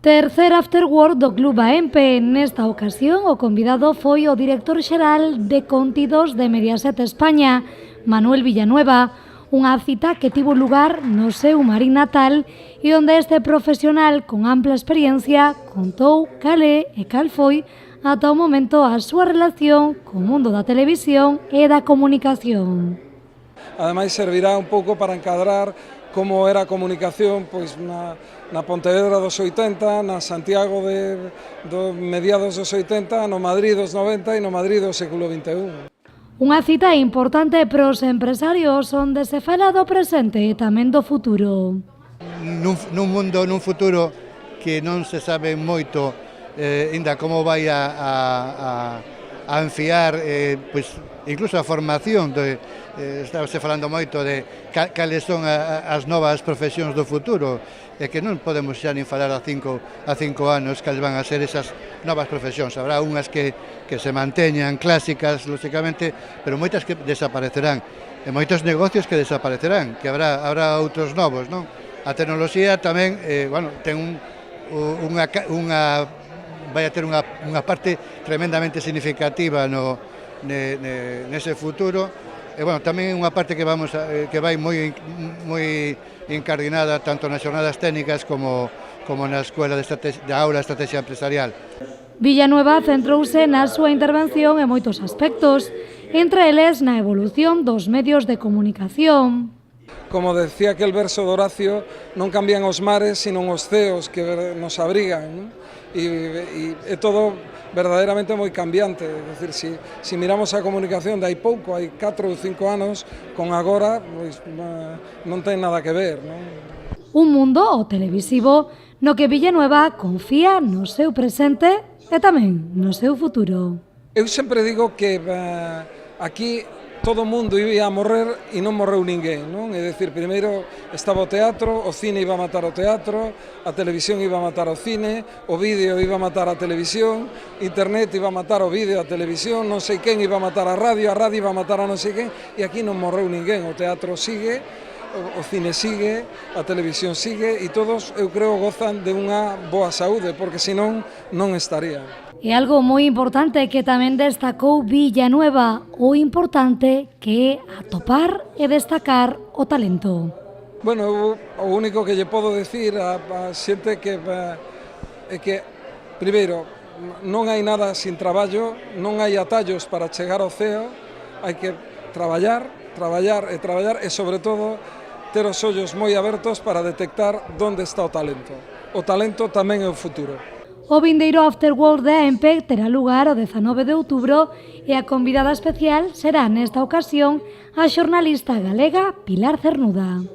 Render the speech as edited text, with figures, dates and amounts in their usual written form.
Tercer Afterwork do Club AEMPE. Nesta ocasión, o convidado foi o director xeral de contidos de Mediaset España, Manuel Villanueva, unha cita que tivo lugar no seu Marín natal e onde este profesional con ampla experiencia contou cal é e cal foi ata o momento a súa relación co mundo da televisión e da comunicación. Ademais, servirá un pouco para encadrar como era a comunicación pois na Pontevedra dos 80, na Santiago dos mediados dos 80, no Madrid dos 90 e no Madrid do século XXI. Unha cita importante para os empresarios onde se fala do presente e tamén do futuro. Nun futuro que non se sabe moito ainda como vai a enfiar pois, incluso a formación estábase falando moito de cales son as novas profesións do futuro e que non podemos xa nin falar a cinco anos cales van a ser esas novas profesións. Habrá unhas que se manteñan clásicas, lógicamente, pero moitas que desaparecerán e moitos negocios que desaparecerán, que habrá outros novos, non? A tecnoloxía tamén, ten vai a ter unha parte tremendamente significativa nese futuro. E, tamén unha parte que vai moi incardinada tanto nas xornadas técnicas como na Escola de Aula de Estrategia Empresarial. Villanueva centrouse na súa intervención en moitos aspectos, entre eles na evolución dos medios de comunicación. Como decía aquel verso de Horacio, non cambian os mares, sino os ceos que nos abrigan, non? E é todo verdadeiramente moi cambiante, é dicir, si miramos a comunicación de hai pouco, hai 4 ou 5 anos, con agora, pois non ten nada que ver, non? Un mundo, o televisivo, no que Villanueva confía no seu presente e tamén no seu futuro. Eu sempre digo que aquí todo o mundo iba a morrer e non morreu ninguén, non? É dicir, primeiro estaba o teatro, o cine iba a matar o teatro, a televisión iba a matar o cine, o vídeo iba a matar a televisión, internet iba a matar o vídeo, a televisión, non sei quen iba a matar a radio iba a matar a non sei quen, e aquí non morreu ninguén, o teatro sigue, o cine sigue, a televisión sigue, e todos, eu creo, gozan de unha boa saúde, porque senón non estaría. E algo moi importante que tamén destacou Villanueva, o importante que é atopar e destacar o talento. Bueno, o único que lle podo decir a xente é que, primeiro, non hai nada sin traballo, non hai atallos para chegar ao ceo, hai que traballar e, sobre todo, ter os ollos moi abertos para detectar onde está o talento. O talento tamén é o futuro. O vindeiro Afterwork de AEMPE terá lugar o 19 de outubro e a convidada especial será nesta ocasión a xornalista galega Pilar Cernuda.